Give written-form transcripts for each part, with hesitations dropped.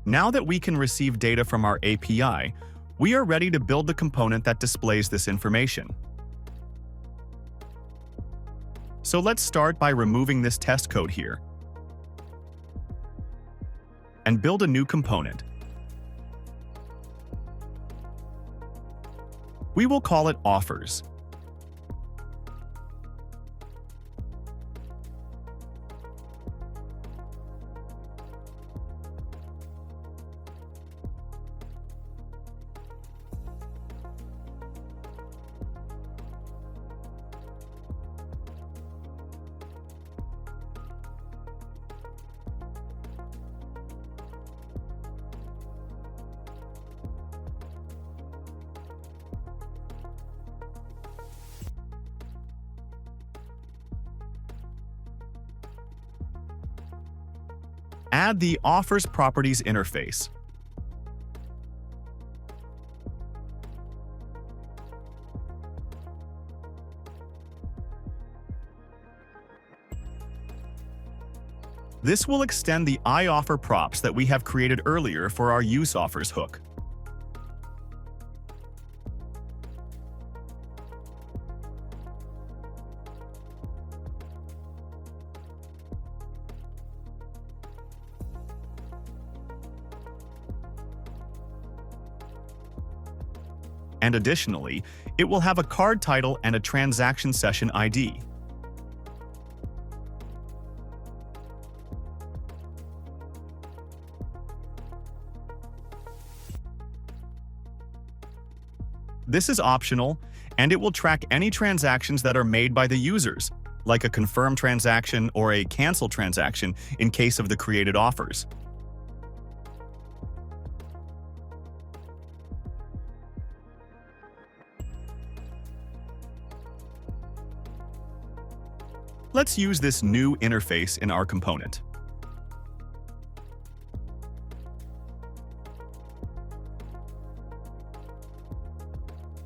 Now that we can receive data from our API, we are ready to build the component that displays this information. So let's start by removing this test code here and build a new component. We will call it Offers. Add the Offers Properties interface. This will extend the iOffer props that we have created earlier for our useOffers hook. And additionally, it will have a card title and a transaction session ID. This is optional, and it will track any transactions that are made by the users, like a confirm transaction or a cancel transaction in case of the created offers. Let's use this new interface in our component.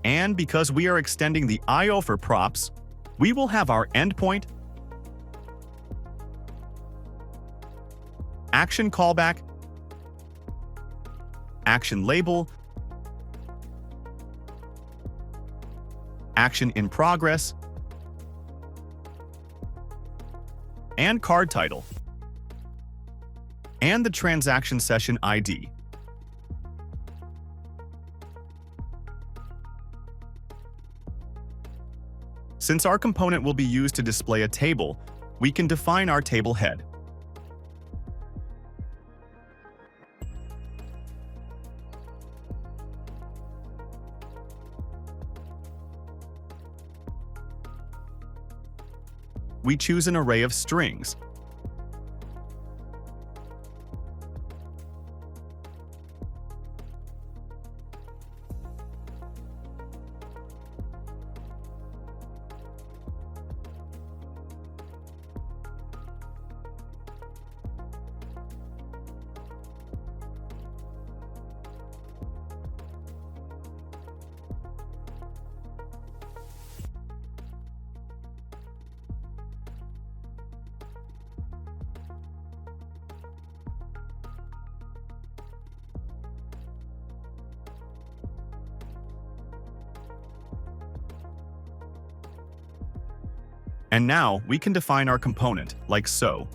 And because we are extending the iOffer props, we will have our endpoint, action callback, action label, action in progress, and card title, and the transaction session ID. Since our component will be used to display a table, we can define our table head. We choose an array of strings. And now we can define our component, like so.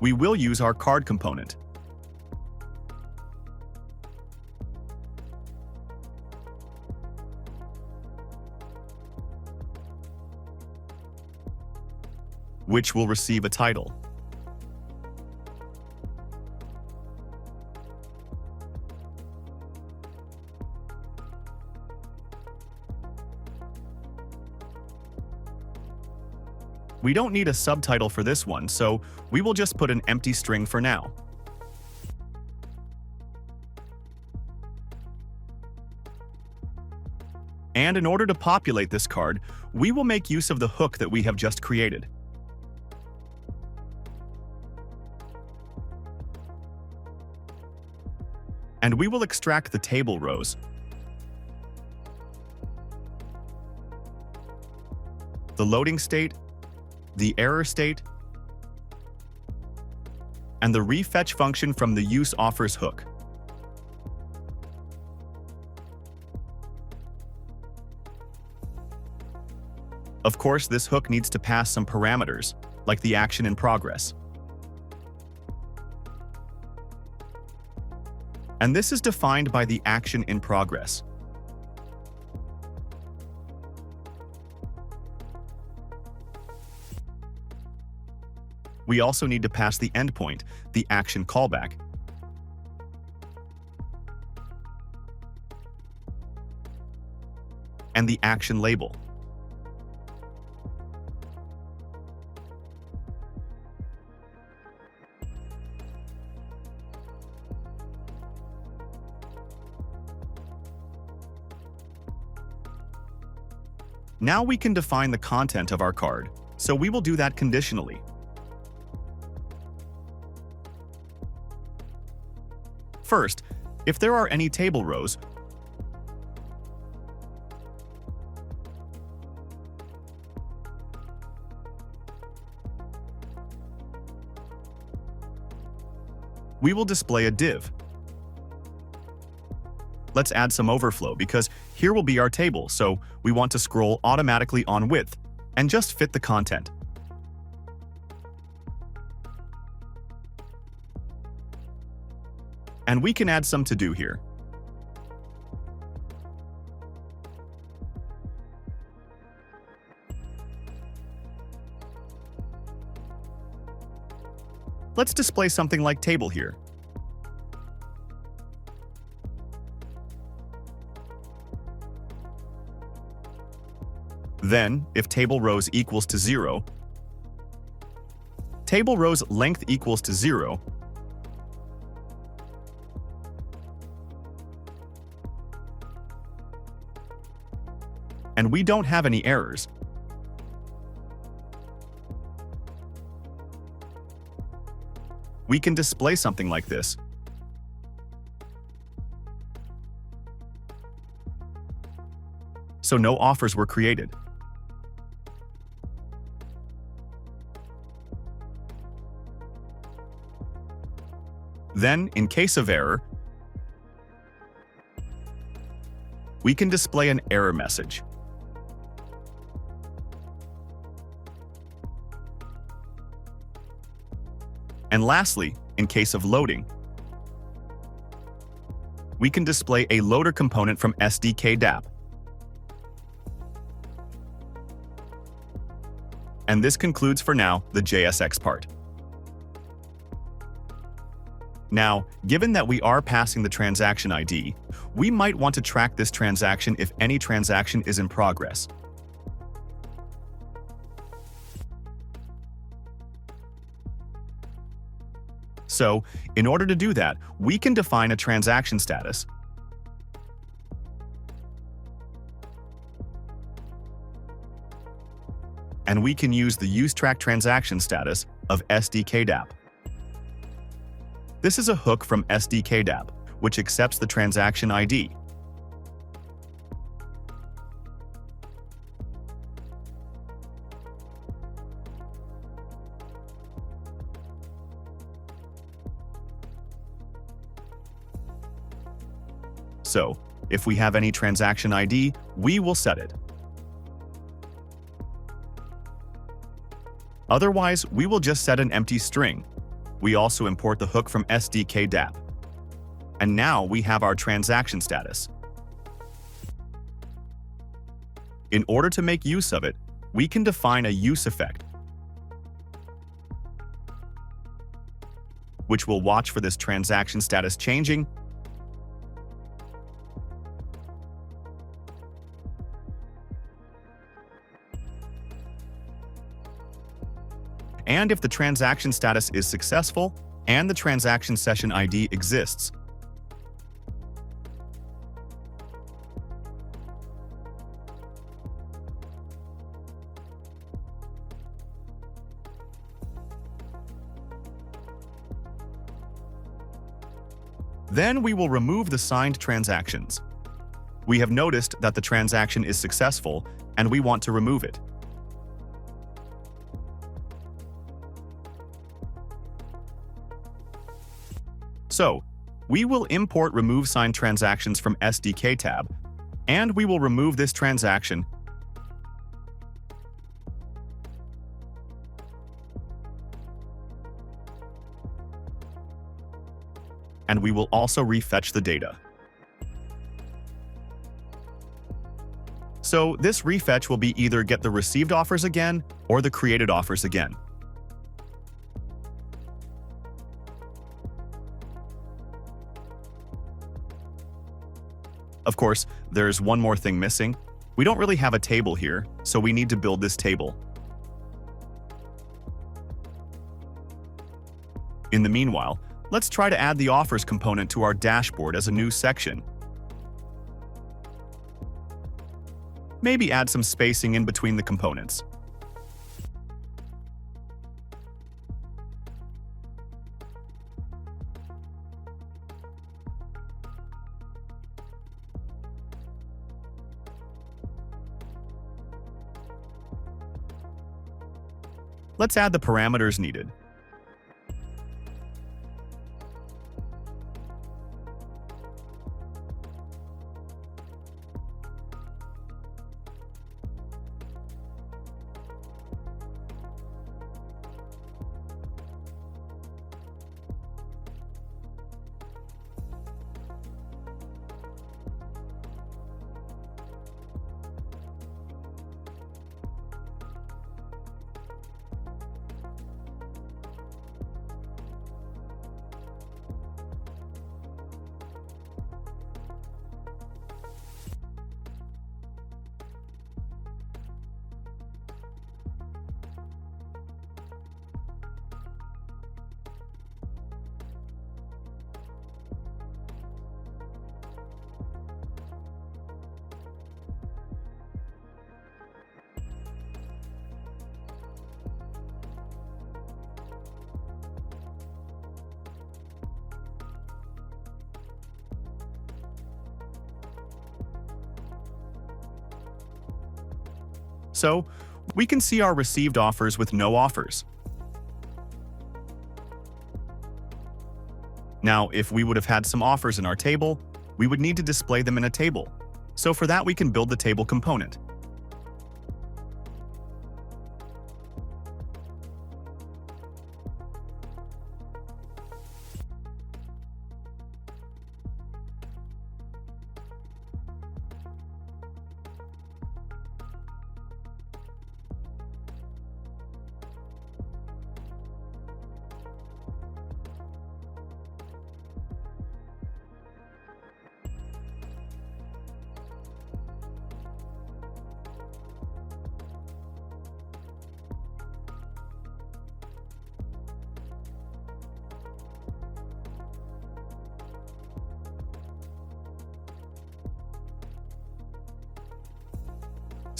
We will use our card component. Which will receive a title. We don't need a subtitle for this one, so we will just put an empty string for now. And in order to populate this card, we will make use of the hook that we have just created. And we will extract the table rows, the loading state, the error state, and the refetch function from the useOffers hook. Of course, this hook needs to pass some parameters, like the action in progress. And this is defined by the action in progress. We also need to pass the endpoint, the action callback, and the action label. Now we can define the content of our card, so we will do that conditionally. First, if there are any table rows, we will display a div. Let's add some overflow because here will be our table, so we want to scroll automatically on width and just fit the content. And we can add some to-do here. Let's display something like table here. Then, if table rows equals to 0, table rows length equals to 0, and we don't have any errors, we can display something like this. So no offers were created. Then, in case of error, we can display an error message. And lastly, in case of loading, we can display a loader component from SDK dApp. And this concludes for now the JSX part. Now, given that we are passing the transaction ID, we might want to track this transaction if any transaction is in progress. So, in order to do that, we can define a transaction status, and we can use the useTrack transaction status of SDK dApp. This is a hook from SDK dApp, which accepts the transaction ID. So, if we have any transaction ID, we will set it. Otherwise, we will just set an empty string. We also import the hook from SDK dApp. And now we have our transaction status. In order to make use of it, we can define a use effect, which will watch for this transaction status changing and if the transaction status is successful and the transaction session ID exists. Then we will remove the signed transactions. We have noticed that the transaction is successful and we want to remove it. So, we will import remove signed transactions from SDK tab, and we will remove this transaction. And we will also refetch the data. So this refetch will be either get the received offers again or the created offers again. Of course, there's one more thing missing. We don't really have a table here, so we need to build this table. In the meanwhile, let's try to add the offers component to our dashboard as a new section. Maybe add some spacing in between the components. Let's add the parameters needed. So, we can see our received offers with no offers. Now, if we would have had some offers in our table, we would need to display them in a table. So for that, we can build the table component.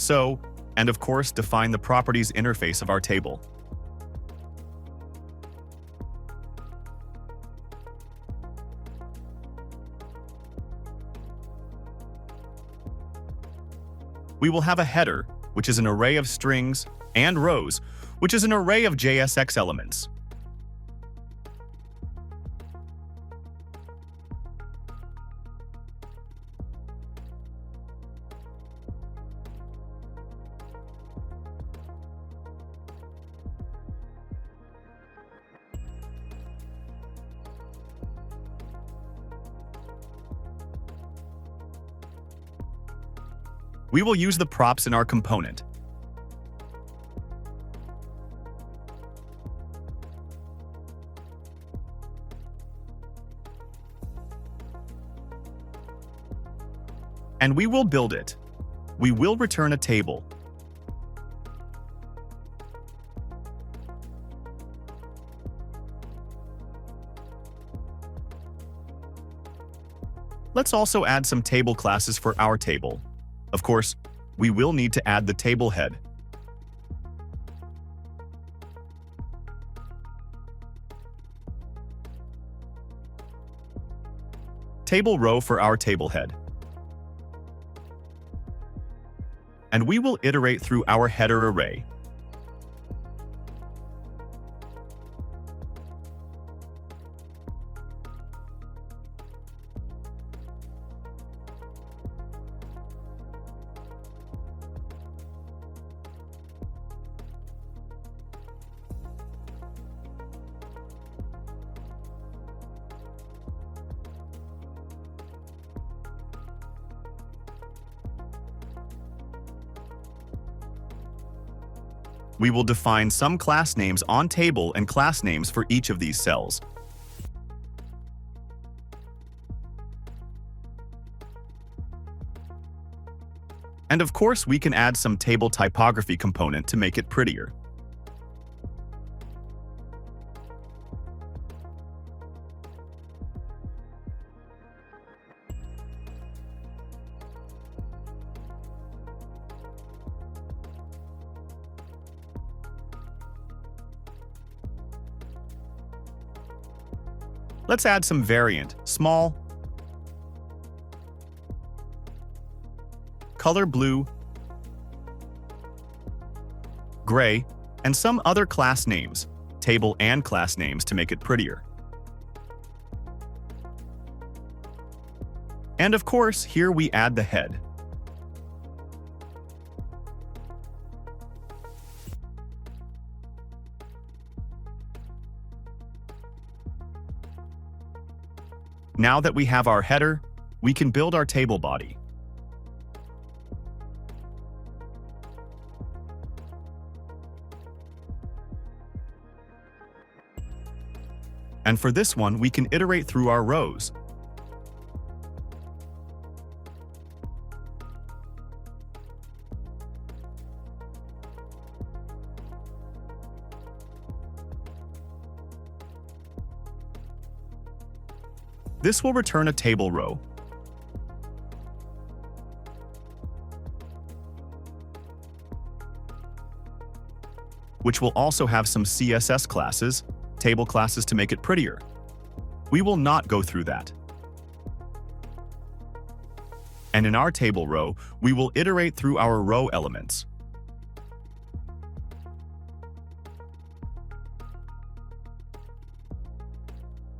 So, and of course, define the properties interface of our table. We will have a header, which is an array of strings, and rows, which is an array of JSX elements. We will use the props in our component. And we will build it. We will return a table. Let's also add some table classes for our table. Of course, we will need to add the table head. Table row for our table head. And we will iterate through our header array. We will define some class names on table and class names for each of these cells. And of course, we can add some table typography component to make it prettier. Let's add some variant, small, color blue, gray, and some other class names, table and class names to make it prettier. And of course, here we add the head. Now that we have our header, we can build our table body. And for this one, we can iterate through our rows. This will return a table row. Which will also have some CSS classes, table classes to make it prettier. We will not go through that. And in our table row, we will iterate through our row elements.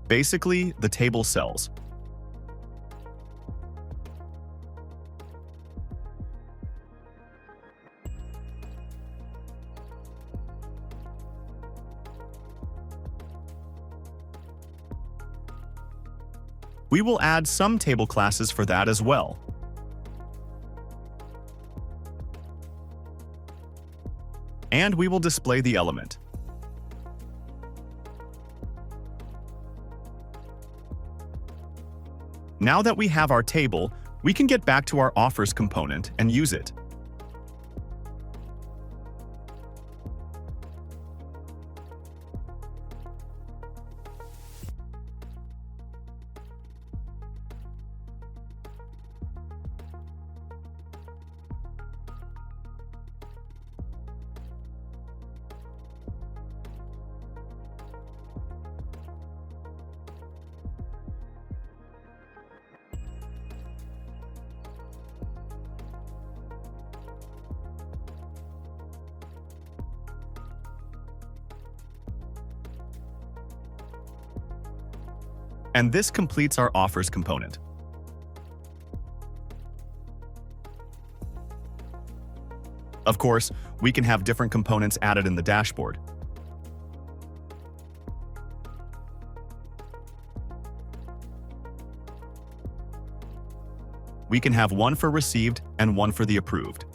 Basically, the table cells. We will add some table classes for that as well. And we will display the element. Now that we have our table, we can get back to our offers component and use it. And this completes our offers component. Of course, we can have different components added in the dashboard. We can have one for received and one for the approved.